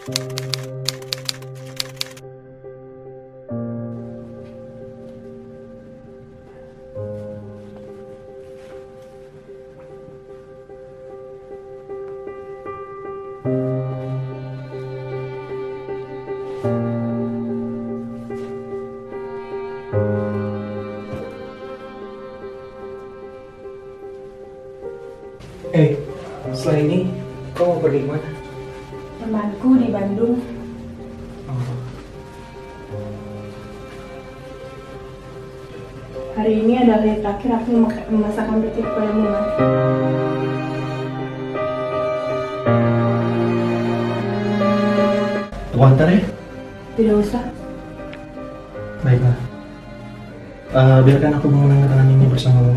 Setelah ini kau mau pergi kemana? Temanku di Bandung. Hari ini adalah hari terakhir aku memasakkan peti kepadamu, Mas. Aku antar ya? Tidak usah. Baiklah. Biarkan aku mengenang ini bersamamu.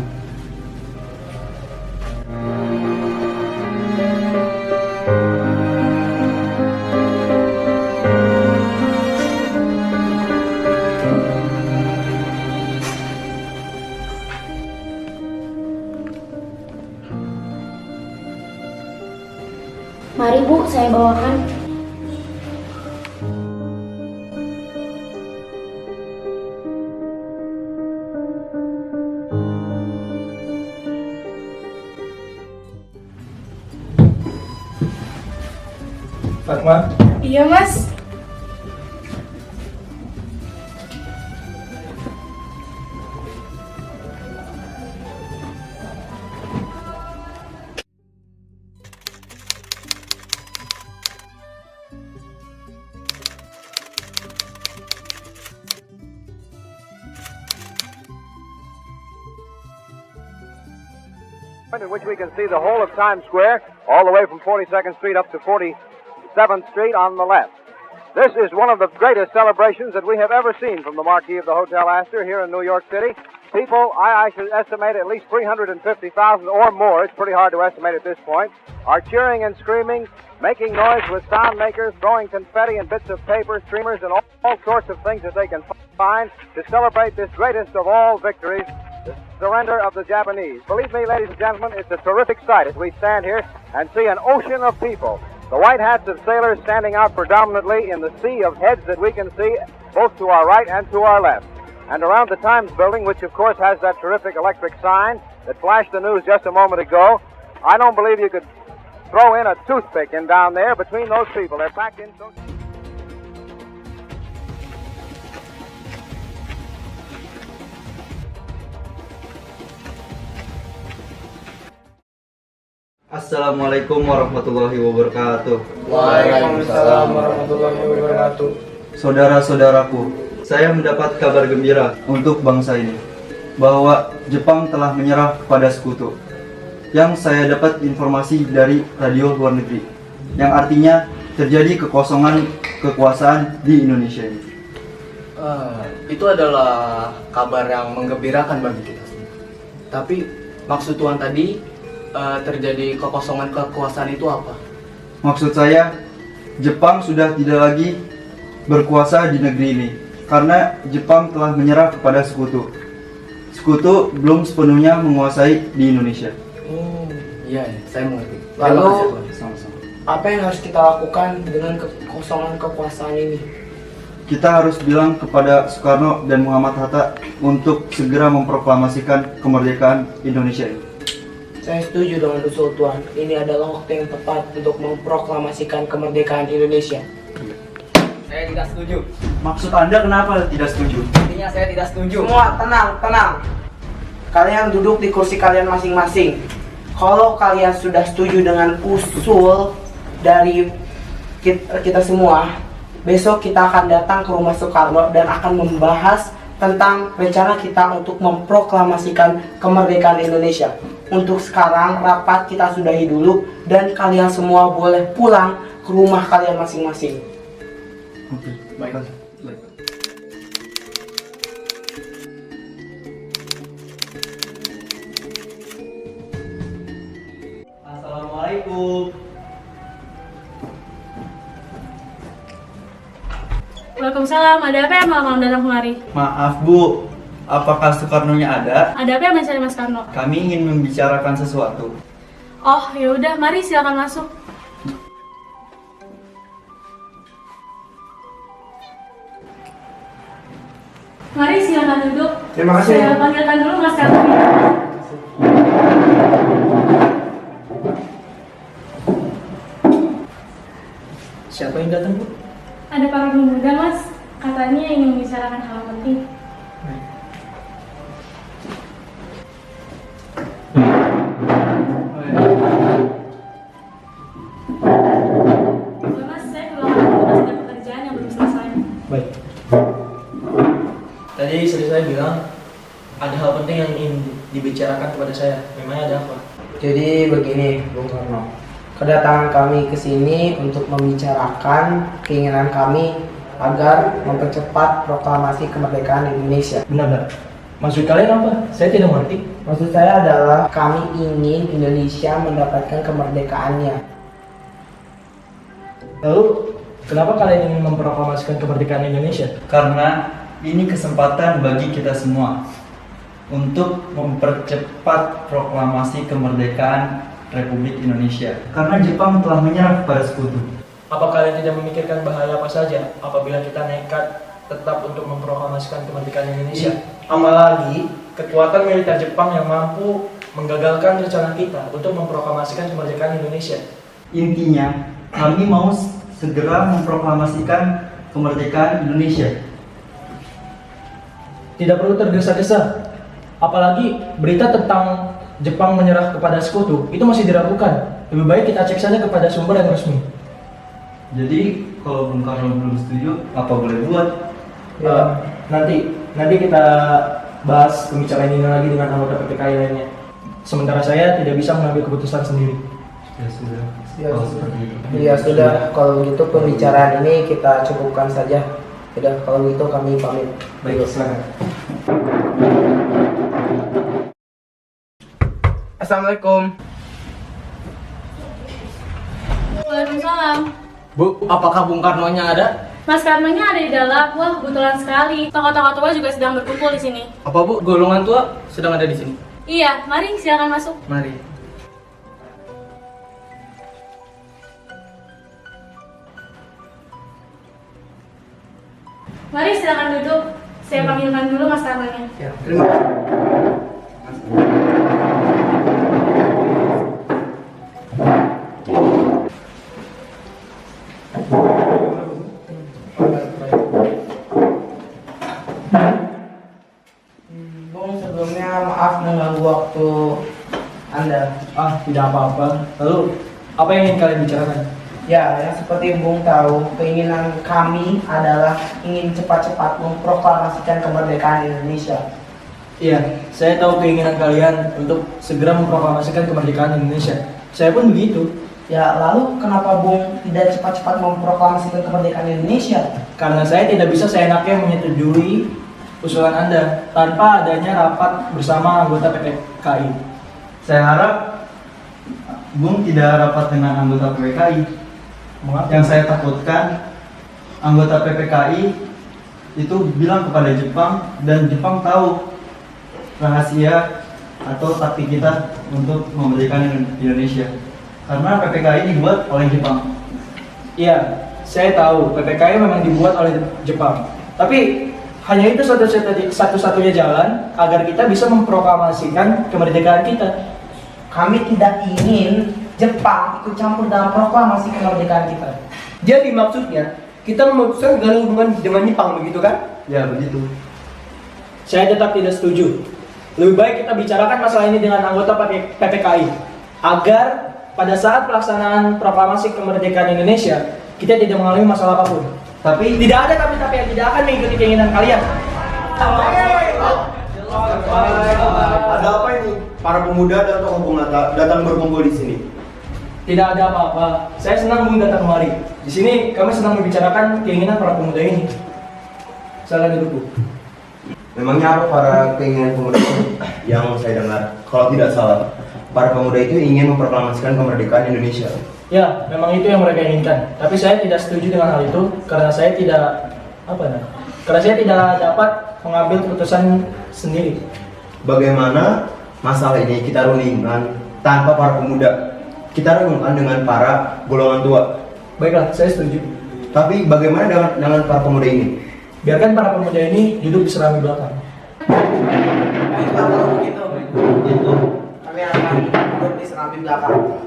Mari Bu, saya bawakan. Fatma? Iya, Mas. In which we can see the whole of Times Square, all the way from 42nd Street up to 47th Street on the left. This is one of the greatest celebrations that we have ever seen from the marquee of the Hotel Astor here in New York City. People, I should estimate at least 350,000 or more, it's pretty hard to estimate at this point, are cheering and screaming, making noise with sound makers, throwing confetti and bits of paper, streamers, and all sorts of things that they can find to celebrate this greatest of all victories, the surrender of the Japanese. Believe me, ladies and gentlemen, it's a terrific sight as we stand here and see an ocean of people. The white hats of sailors standing out predominantly in the sea of heads that we can see both to our right and to our left. And around the Times building, which of course has that terrific electric sign that flashed the news just a moment ago, I don't believe you could throw in a toothpick in down there between those people. They're packed in so... Assalamualaikum warahmatullahi wabarakatuh. Waalaikumsalam warahmatullahi wabarakatuh. Saudara-saudaraku, saya mendapat kabar gembira untuk bangsa ini bahwa Jepang telah menyerah kepada sekutu. Yang saya dapat informasi dari radio luar negeri, yang artinya terjadi kekosongan kekuasaan di Indonesia ini. Itu adalah kabar yang menggembirakan bagi kita semua. Tapi maksud Tuhan tadi terjadi kekosongan kekuasaan itu apa? Maksud saya, Jepang sudah tidak lagi berkuasa di negeri ini karena Jepang telah menyerah kepada sekutu. Sekutu belum sepenuhnya menguasai di Indonesia. Iya, saya mengerti. Lalu, Sama-sama. apa yang harus kita lakukan dengan kekosongan kekuasaan ini? Kita harus bilang kepada Soekarno dan Muhammad Hatta untuk segera memproklamasikan kemerdekaan Indonesia ini. Saya setuju dengan usul Tuhan. Ini adalah waktu yang tepat untuk memproklamasikan kemerdekaan Indonesia. Saya tidak setuju. Maksud Anda kenapa tidak setuju? Intinya saya tidak setuju. Semua tenang. Kalian duduk di kursi kalian masing-masing. Kalau kalian sudah setuju dengan usul dari kita semua, besok kita akan datang ke rumah Soekarno dan akan membahas tentang rencana kita untuk memproklamasikan kemerdekaan Indonesia. Untuk sekarang rapat kita sudahi dulu dan kalian semua boleh pulang ke rumah kalian masing-masing. Oke, baik. Assalamualaikum. Waalaikumsalam. Ada apa ya malam datang kemari? Maaf Bu, apakah Soekarno-nya ada? Ada apa yang mencari Mas Karno? Kami ingin membicarakan sesuatu. Oh, ya udah, mari silakan masuk. Mari silakan duduk. Terima kasih. Saya panggilkan dulu Mas Karmel. Siapa yang datang, Bu? Ada para pemuda, Mas. Katanya ingin membicarakan hal penting. Mas, saya keluar tugas dan pekerjaan yang belum selesai. Baik. Tadi istri saya bilang ada hal penting yang ingin dibicarakan kepada saya. Memangnya ada apa? Jadi begini, Bung Karno. Kedatangan kami ke sini untuk membicarakan keinginan kami agar mempercepat proklamasi kemerdekaan Indonesia. Benar-benar. Maksud kalian apa? Saya tidak mengerti. Maksud saya adalah kami ingin Indonesia mendapatkan kemerdekaannya. Lalu, kenapa kalian ingin memproklamasikan kemerdekaan Indonesia? Karena ini kesempatan bagi kita semua untuk mempercepat proklamasi kemerdekaan Republik Indonesia. Karena Jepang telah menyerah kepada sekutu. Apa kalian tidak memikirkan bahaya apa saja apabila kita nekat tetap untuk memproklamasikan kemerdekaan Indonesia? Apalagi kekuatan militer Jepang yang mampu menggagalkan rencana kita untuk memproklamasikan kemerdekaan Indonesia. Intinya, kami mau segera memproklamasikan kemerdekaan Indonesia. Tidak perlu tergesa-gesa. Apalagi berita tentang Jepang menyerah kepada sekutu itu masih diragukan. Lebih baik kita cek saja kepada sumber yang resmi. Jadi, kalau Bung Karno belum setuju, apa boleh buat? Nanti kita bahas pembicaraan ini lagi dengan anggota PPKI lainnya. Sementara saya tidak bisa mengambil keputusan sendiri. Ya sudah. Ya, Kalau seperti itu. Ya sudah, kalau gitu pembicaraan ini kita cukupkan saja. Sudah, kalau gitu kami pamit. Baik, silakan. Assalamualaikum. Waalaikumsalam. Bu, apakah Bung Karno-nya ada? Mas Karmel-nya ada di dalam. Wah, kebetulan sekali. Tokoh-tokoh tua juga sedang berkumpul di sini. Apa Bu, golongan tua sedang ada di sini? Iya, mari silakan masuk. Mari. Mari silakan duduk. Saya panggilkan dulu Mas Karmel-nya. Ya, terima kasih. Bung, sebelumnya maaf mengganggu waktu Anda. Tidak apa-apa. Lalu, apa yang ingin kalian bicarakan? Ya, yang seperti Bung tahu, keinginan kami adalah ingin cepat-cepat memproklamasikan kemerdekaan Indonesia. Iya, saya tahu keinginan kalian untuk segera memproklamasikan kemerdekaan Indonesia. Saya pun begitu. Ya, lalu kenapa Bung tidak cepat-cepat memproklamasikan kemerdekaan Indonesia? Karena saya tidak bisa seenaknya menyetujui usulan Anda tanpa adanya rapat bersama anggota PPKI. Saya harap Bung tidak rapat dengan anggota PPKI. Yang saya takutkan, anggota PPKI itu bilang kepada Jepang, dan Jepang tahu rahasia atau taktik kita untuk memerdekakan Indonesia. Karena PPKI dibuat oleh Jepang. Iya, saya tahu PPKI memang dibuat oleh Jepang. Tapi hanya itu satu-satunya jalan agar kita bisa memproklamasikan kemerdekaan kita. Kami tidak ingin Jepang ikut campur dalam proklamasi kemerdekaan kita. Jadi maksudnya kita memutuskan segala hubungan dengan Jepang, begitu kan? Ya begitu. Saya tetap tidak setuju. Lebih baik kita bicarakan masalah ini dengan anggota PPKI agar pada saat pelaksanaan proklamasi kemerdekaan Indonesia kita tidak mengalami masalah apapun. Tapi Tidak ada tapi yang tidak akan mengikuti keinginan kalian. Ada apa ini? Para pemuda dan tokoh pengata datang berkumpul di sini. Tidak ada apa-apa. Saya senang Bung datang kemari. Di sini kami sedang membicarakan keinginan para pemuda ini. Silakan duduk, Bu. Memangnya apa para keinginan pemuda yang saya dengar? Kalau tidak salah, para pemuda itu ingin memproklamasikan kemerdekaan Indonesia. Ya, memang itu yang mereka inginkan. Tapi saya tidak setuju dengan hal itu karena saya tidak karena saya tidak dapat mengambil keputusan sendiri. Bagaimana masalah ini kita runingkan tanpa para pemuda? Kita renungkan dengan para golongan tua. Baiklah, saya setuju. Tapi bagaimana dengan para pemuda ini? Biarkan para pemuda ini duduk di serambi belakang. Baiklah kalau begitu. Itu. Kami akan duduk di serambi belakang.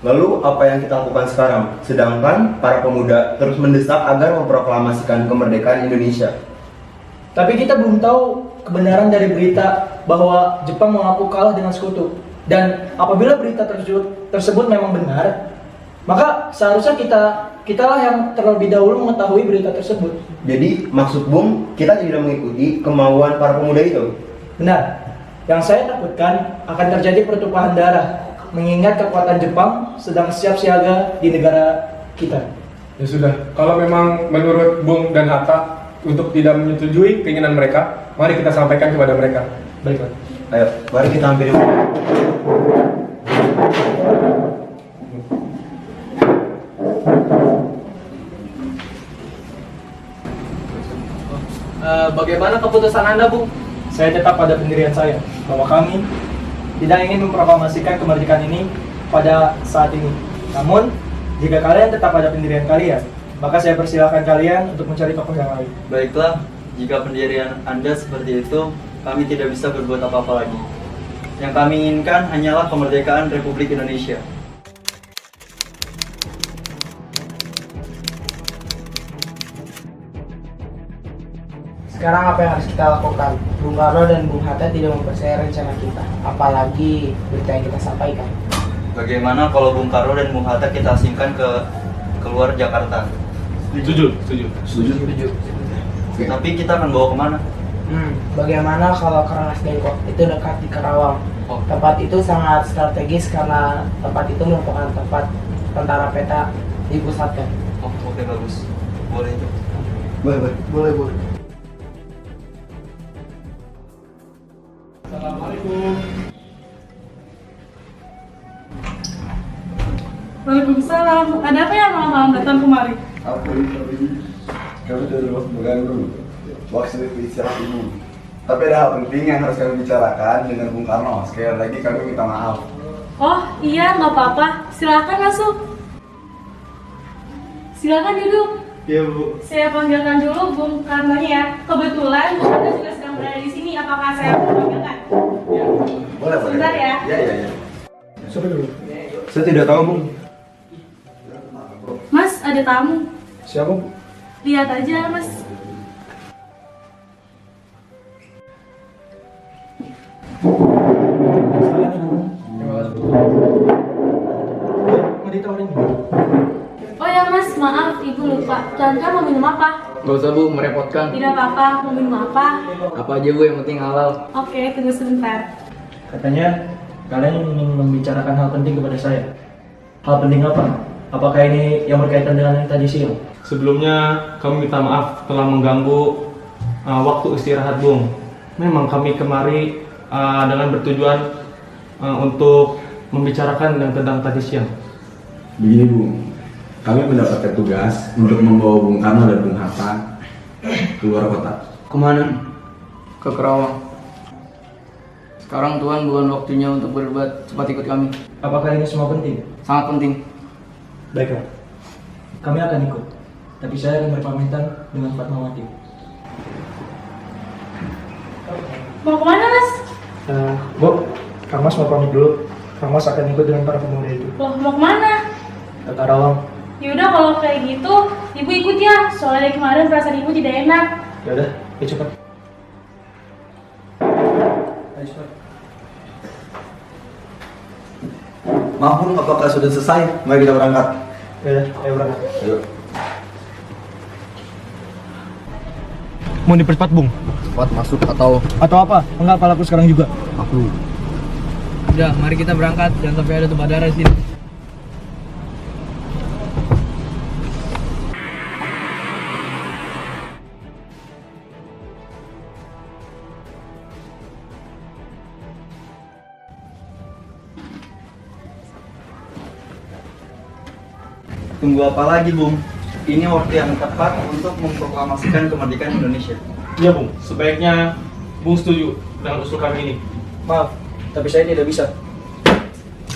Lalu apa yang kita lakukan sekarang? Sedangkan para pemuda terus mendesak agar memproklamasikan kemerdekaan Indonesia. Tapi kita belum tahu kebenaran dari berita bahwa Jepang mengaku kalah dengan sekutu. Dan apabila berita tersebut memang benar, maka seharusnya kitalah yang terlebih dahulu mengetahui berita tersebut. Jadi maksud Bung, kita tidak mengikuti kemauan para pemuda itu. Benar. Yang saya takutkan akan terjadi pertumpahan darah, mengingat kekuatan Jepang sedang siap siaga di negara kita. Ya sudah, kalau memang menurut Bung dan Hatta untuk tidak menyetujui keinginan mereka, mari kita sampaikan kepada mereka. Baiklah. Ayo, mari kita hampiri. Bagaimana keputusan Anda, Bung? Saya tetap pada pendirian saya bahwa kami tidak ingin memproklamasikan kemerdekaan ini pada saat ini. Namun, jika kalian tetap pada pendirian kalian, maka saya persilahkan kalian untuk mencari tokoh yang lain. Baiklah, jika pendirian Anda seperti itu, kami tidak bisa berbuat apa-apa lagi. Yang kami inginkan hanyalah kemerdekaan Republik Indonesia. Sekarang apa yang harus kita lakukan? Bung Karno dan Bung Hatta tidak mempercayai rencana kita, apalagi berita yang kita sampaikan. Bagaimana kalau Bung Karno dan Bung Hatta kita asingkan ke keluar Jakarta? Setuju. Tapi kita akan bawa kemana? Bagaimana kalau Karangas Dengklok itu dekat di Karawang? Oh. Tempat itu sangat strategis karena tempat itu merupakan tempat tentara peta dipusatkan. Oh, oke, bagus. Boleh itu. Boleh. Assalamualaikum. Waalaikumsalam. Ada apa ya malam-malam datang kemari? Apa ini? Kami dari waktu mengganggu. Waktu istirahat ibu. Tapi ada hal penting yang harus kami bicarakan dengan Bung Karno. Sekali lagi kami minta maaf. Oh iya, nggak apa-apa. Silakan masuk. Silakan duduk. Iya, Bu. Saya panggilkan dulu Bung Karnonya ya. Kebetulan Bung Karno juga sedang berada di sini. Apakah saya perlu panggilkan? Boleh. Sebentar ya. Iya. Siapa dulu? Saya tidak tahu, Bung. Mas, ada tamu. Siapa, Bu? Lihat aja, Mas. Mau ditawarin? Oh ya Mas, maaf Ibu lupa. Chandra mau minum apa? Gak usah, Bu, merepotkan. Tidak apa-apa, mau minum apa? Apa aja, Bu, yang penting halal. Oke, tunggu sebentar. Katanya kalian ingin membicarakan hal penting kepada saya. Hal penting apa? Apakah ini yang berkaitan dengan yang tadi siang? Sebelumnya kami minta maaf telah mengganggu waktu istirahat Bung. Memang kami kemari dengan bertujuan untuk membicarakan yang tentang tadi siang. Begini Bung, kami mendapatkan tugas untuk membawa Bung Karno dan Bung Hatta keluar kota. Kemana? Ke Kerawang. Sekarang Tuhan bukan waktunya untuk berbuat, cepat ikut kami. Apakah ini semua penting? Sangat penting. Baiklah, kami akan ikut. Tapi saya akan berpamitan dengan Fatmawati. Mau kemana Mas? Bu, Kang Mas mau pamit dulu. Kang Mas akan ikut dengan para pemuda itu Loh, mau kemana? ke Karawang. Yaudah kalau kayak gitu, Ibu ikut ya. Soalnya dari kemarin perasaan Ibu tidak enak. Ya udah, ayo cepat. Ayo cepat. Maaf Bung, apakah sudah selesai? Mari kita berangkat. Ya udah, ayo berangkat. Ayo. Mau dipercepat, Bung? Cepat masuk atau... Atau apa? Enggak, palaku sekarang juga. Aku. Udah, mari kita berangkat. Jangan sampai ada tumpah darah di sini. Tunggu apa lagi, Bung? Ini waktu yang tepat untuk memproklamasikan kemerdekaan Indonesia. Iya Bung, sebaiknya Bung setuju dengan usul kami ini. Maaf, tapi saya tidak bisa.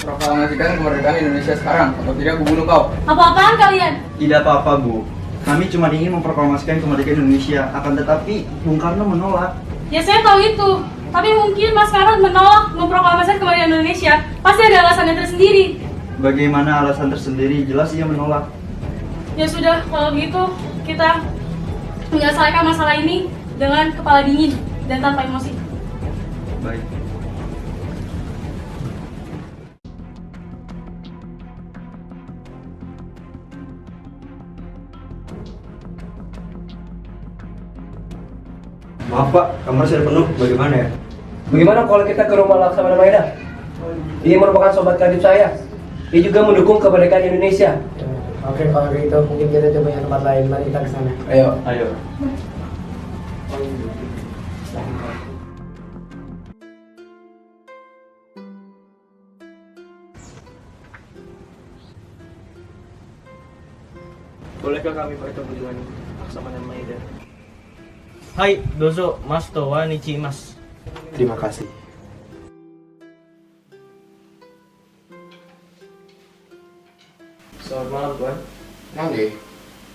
Proklamasikan kemerdekaan Indonesia sekarang, atau tidak aku bunuh kau. Apa-apaan kalian? Tidak apa-apa, Bu. Kami cuma ingin memproklamasikan kemerdekaan Indonesia, akan tetapi Bung Karno menolak. Ya saya tahu itu. Tapi mungkin Mas Karno menolak memproklamasikan kemerdekaan Indonesia. Pasti ada alasannya tersendiri. Bagaimana alasan tersendiri? Jelas ia menolak. Ya sudah, kalau begitu kita menyelesaikan masalah ini dengan kepala dingin dan tanpa emosi. Baik. Maaf Pak, kamar sudah penuh. Bagaimana ya? Bagaimana kalau kita ke rumah Laksamana Maeda? Dia merupakan sobat karib saya. Dia juga mendukung kemerdekaan Indonesia. Oke, kalau gitu mungkin kita coba yang tempat lain. Mari kita ke sana. Ayo. Bolehkah kami bertemu dengan Laksamana Maeda? Hai, dozo, mas towa nichi mas. Terima kasih. Selamat malam, Tuan. なんで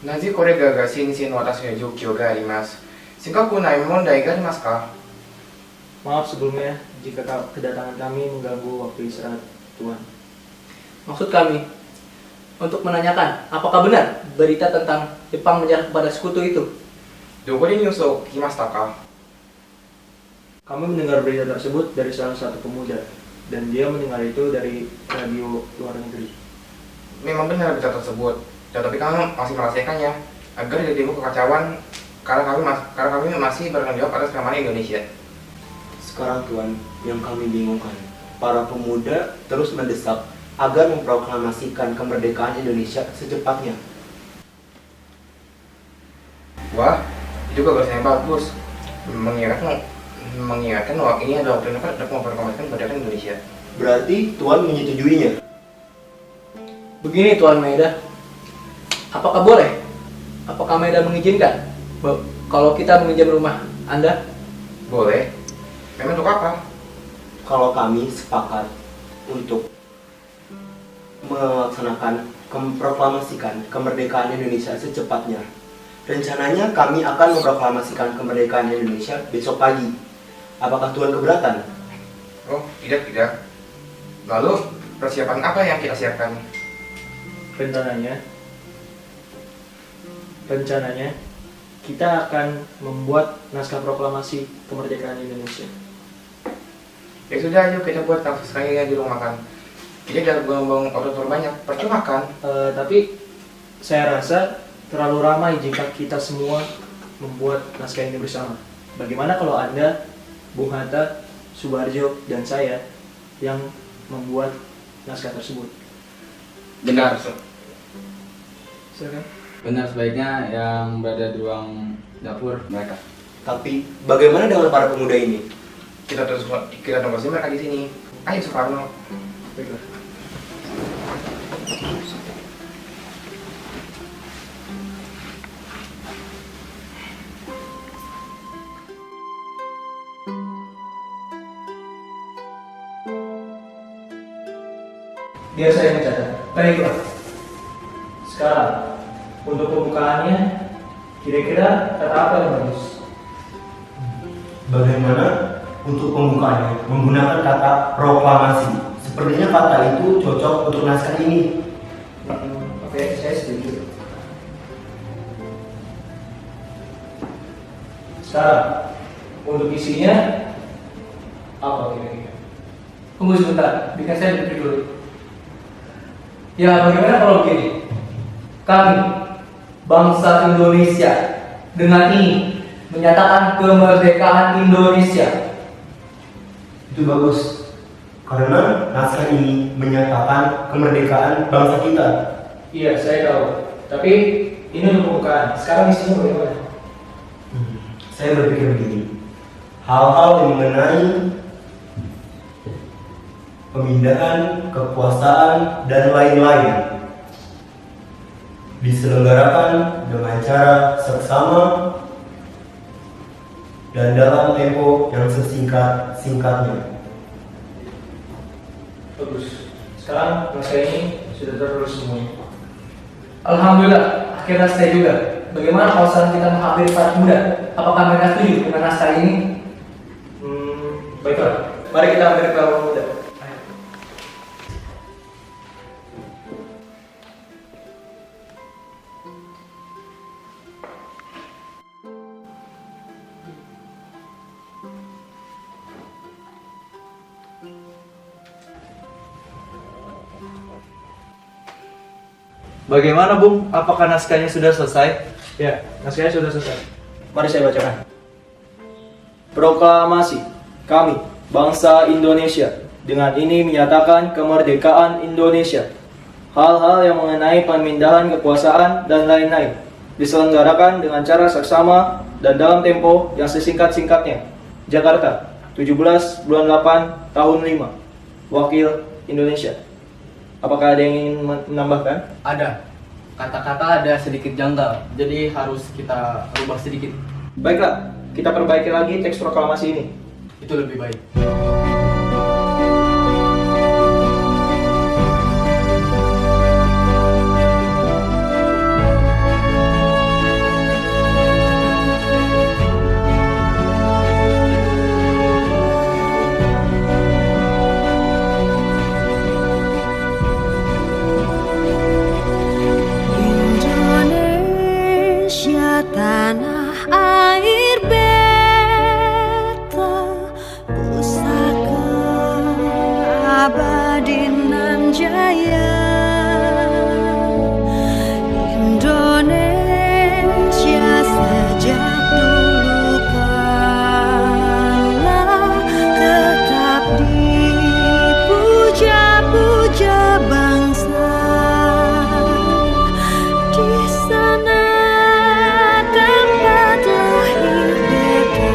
なぜこれらが先生の私の状況があります。せっかくない問題がありますか？ Maaf sebelumnya jika kedatangan kami mengganggu waktu istirahat Tuan. Maksud kami untuk menanyakan apakah benar berita tentang Jepang menyerah kepada sekutu itu? どこでニュースを聞きましたか? Kami mendengar berita tersebut dari salah satu pemuda dan dia mendengar itu dari radio luar negeri. Memang benar berita tersebut, tetapi kami masih merahasiakannya agar tidak timbul kekacauan karena kami masih bertanggung jawab atas keamanan Indonesia. Sekarang Tuan, yang kami bingungkan, para pemuda terus mendesak agar memproklamasikan kemerdekaan Indonesia secepatnya. Wah, itu gagasan yang bagus. Mengingatkan bahwa ini adalah waktu yang tepat untuk memproklamasikan kemerdekaan Indonesia. Berarti Tuan menyetujuinya? Begini Tuan Maeda, apakah boleh? Apakah Maeda mengizinkan kalau kita meminjam rumah Anda? Boleh. Memang untuk apa? Kalau kami sepakat untuk melaksanakan memproklamasikan kemerdekaan Indonesia secepatnya. Rencananya kami akan memproklamasikan kemerdekaan Indonesia besok pagi. Apakah Tuan keberatan? Oh, tidak. Lalu persiapan apa yang kita siapkan? Rencananya kita akan membuat naskah proklamasi kemerdekaan Indonesia. Ya sudah, ayo kita buat langsung sekali di ruang makan. Kita jangan buang-buang order banyak, percuma kan? Tapi saya rasa terlalu ramai jika kita semua membuat naskah ini bersama. Bagaimana kalau Anda, Bung Hatta, Subarjo, dan saya yang membuat naskah tersebut? Benar. Silakan. Benar, sebaiknya yang berada di ruang dapur mereka. Tapi bagaimana dengan para pemuda ini? Kita tunggu sih mereka di sini. Ayo Soekarno. Baiklah. Biar saya mencatat. Baiklah. Sekarang, untuk pembukaannya, kira-kira kata apa yang bagus? Bagaimana untuk pembukaannya menggunakan kata proklamasi? Sepertinya kata itu cocok untuk naskah ini. Oke, saya setuju. Sekarang, untuk isinya, apa kira-kira? Tunggu sebentar, bikin saya berpikir dulu. Ya, bagaimana kalau begini? Kami, bangsa Indonesia, dengan ini menyatakan kemerdekaan Indonesia. Itu bagus. Karena naskah ini menyatakan kemerdekaan bangsa kita. Iya, saya tahu. Tapi ini untuk pembukaan. Sekarang isinya bagaimana? Saya berpikir begini. Hal-hal yang mengenai pemindahan, kekuasaan, dan lain-lain diselenggarakan dengan cara seksama dan dalam tempo yang sesingkat-singkatnya. Bagus. Sekarang naskah ini sudah tertulis semuanya. Alhamdulillah, akhirnya saya juga. Bagaimana kalau sekarang kita menghampiri para pemuda? Apakah mereka setuju dengan naskah ini? Baiklah, mari kita hampir ke para pemuda. Bagaimana Bung? Apakah naskahnya sudah selesai? Ya, naskahnya sudah selesai. Mari saya bacakan. Proklamasi kami, bangsa Indonesia, dengan ini menyatakan kemerdekaan Indonesia. Hal-hal yang mengenai pemindahan kekuasaan dan lain-lain diselenggarakan dengan cara saksama dan dalam tempo yang sesingkat-singkatnya. Jakarta, 17 bulan 8 tahun 5. Wakil Indonesia. Apakah ada yang ingin menambahkan? Ada. Kata-kata ada sedikit janggal, jadi harus kita rubah sedikit. Baiklah, kita perbaiki lagi teks proklamasi ini. Itu lebih baik. Indonesia tanah air beta, pusaka abadi nan jaya. Indonesia sejak dulu kala tetap dipuja-puja bangsa. Di sana tempat lahir beta.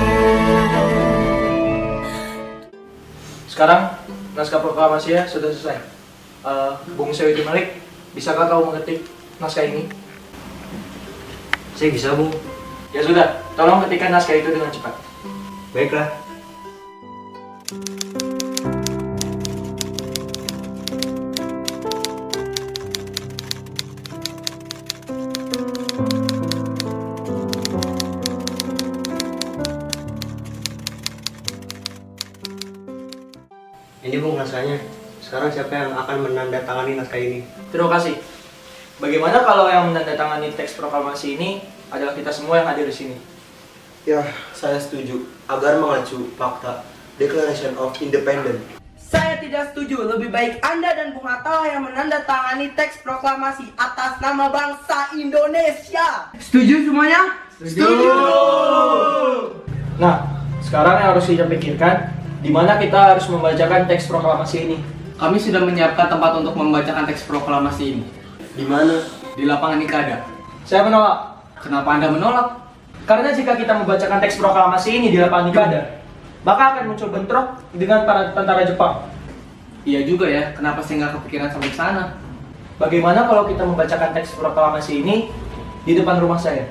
Sekarang naskah proklamasinya sudah selesai. Bung Syawiti Malik, bisakah kau mengetik naskah ini? Saya bisa, Bung. Ya sudah, tolong ketikkan naskah itu dengan cepat. Baiklah. Ini Bung naskahnya. Sekarang siapa yang akan menandatangani naskah ini? Terima kasih. Bagaimana kalau yang menandatangani teks proklamasi ini adalah kita semua yang hadir di sini? Ya, saya setuju. Agar mengacu fakta Declaration of Independence. Saya tidak setuju. Lebih baik Anda dan Bung Hatta yang menandatangani teks proklamasi atas nama bangsa Indonesia. Setuju semuanya? Setuju. Nah, sekarang yang harus kita pikirkan, di mana kita harus membacakan teks proklamasi ini. Kami sudah menyiapkan tempat untuk membacakan teks proklamasi ini. Di mana? Di lapangan Ikada. Saya menolak. Kenapa Anda menolak? Karena jika kita membacakan teks proklamasi ini di lapangan Ikada, maka akan muncul bentrok dengan para tentara Jepang. Iya juga ya, kenapa saya nggak kepikiran sampai ke sana? Bagaimana kalau kita membacakan teks proklamasi ini di depan rumah saya?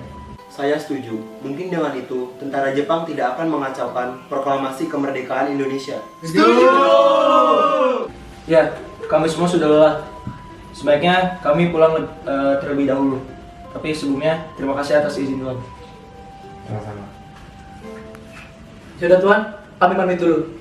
Saya setuju. Mungkin dengan itu, tentara Jepang tidak akan mengacaukan proklamasi kemerdekaan Indonesia. Setuju! Ya, kami semua sudah lelah. Sebaiknya kami pulang terlebih dahulu. Tapi sebelumnya, terima kasih atas izin Tuhan. Sama-sama. Sudah Tuhan, kami pamit dulu.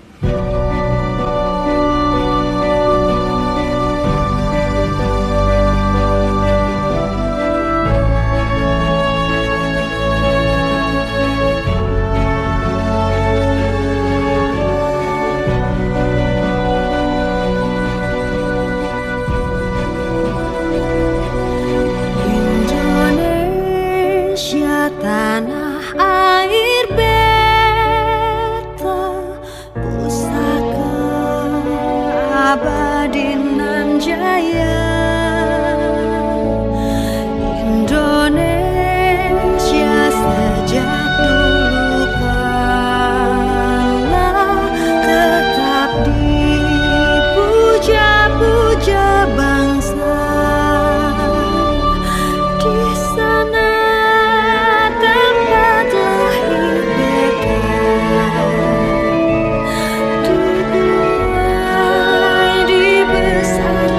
Indonesia tanah air beta, pusaka abadi nan jaya. Indonesia sejak dulu kala tetap dipuja-puja bangsa. Di sana tempat lahir beta, dimulai dibesarkan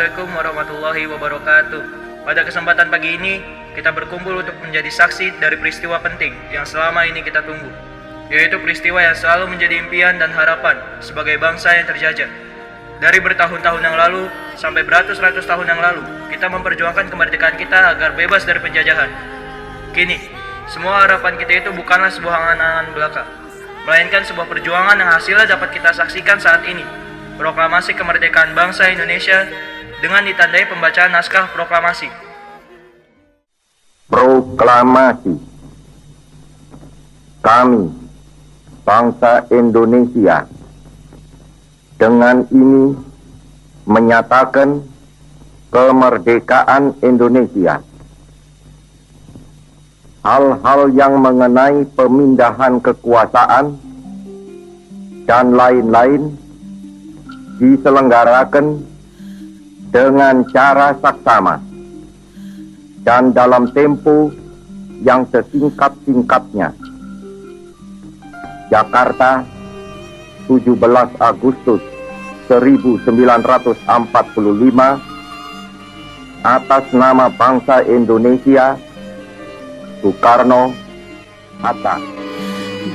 Assalamualaikum warahmatullahi wabarakatuh. Pada kesempatan pagi ini, kita berkumpul untuk menjadi saksi dari peristiwa penting yang selama ini kita tunggu, yaitu peristiwa yang selalu menjadi impian dan harapan sebagai bangsa yang terjajah. Dari bertahun-tahun yang lalu sampai beratus-ratus tahun yang lalu, kita memperjuangkan kemerdekaan kita agar bebas dari penjajahan. Kini, semua harapan kita itu bukanlah sebuah angan-angan belaka, melainkan sebuah perjuangan yang hasilnya dapat kita saksikan saat ini. Proklamasi kemerdekaan bangsa Indonesia dengan ditandai pembacaan naskah proklamasi. Proklamasi. Kami, bangsa Indonesia, dengan ini menyatakan kemerdekaan Indonesia. Hal-hal yang mengenai pemindahan kekuasaan dan lain-lain diselenggarakan dengan cara saksama dan dalam tempo yang sesingkat-singkatnya. Jakarta, 17 Agustus 1945, atas nama bangsa Indonesia, Soekarno, Hatta.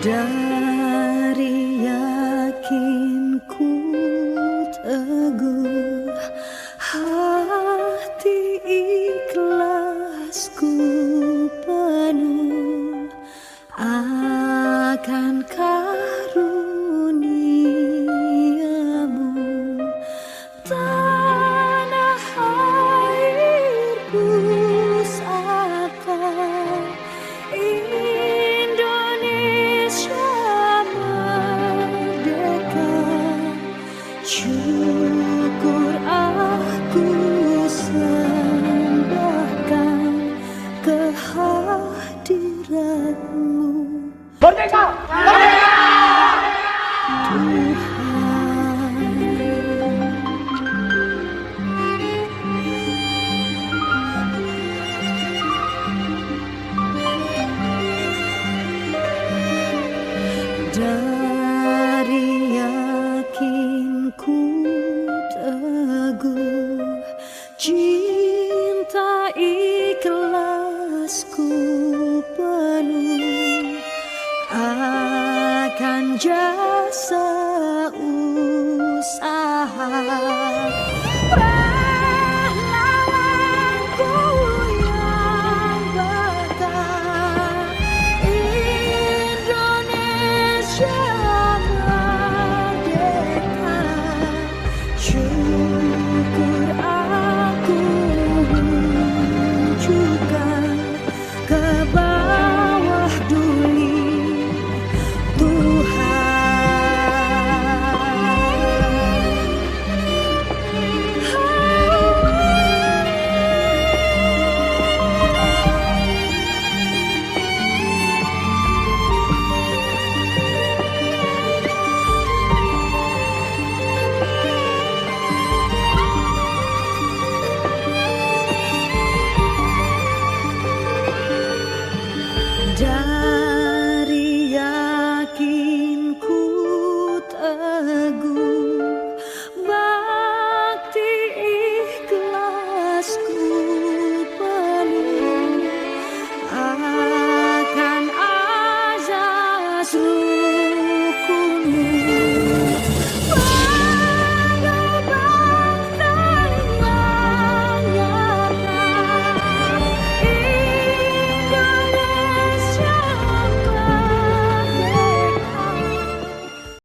Dari yakinku teguh, hati ikhlasku penuh akan karuniamu, tanah airku saka Indonesia merdeka. Syukur aku sembahkan kehadiratmu. Merdeka! Dari yakinku teguh, cinta ikhlasku penuh akan jasa usaha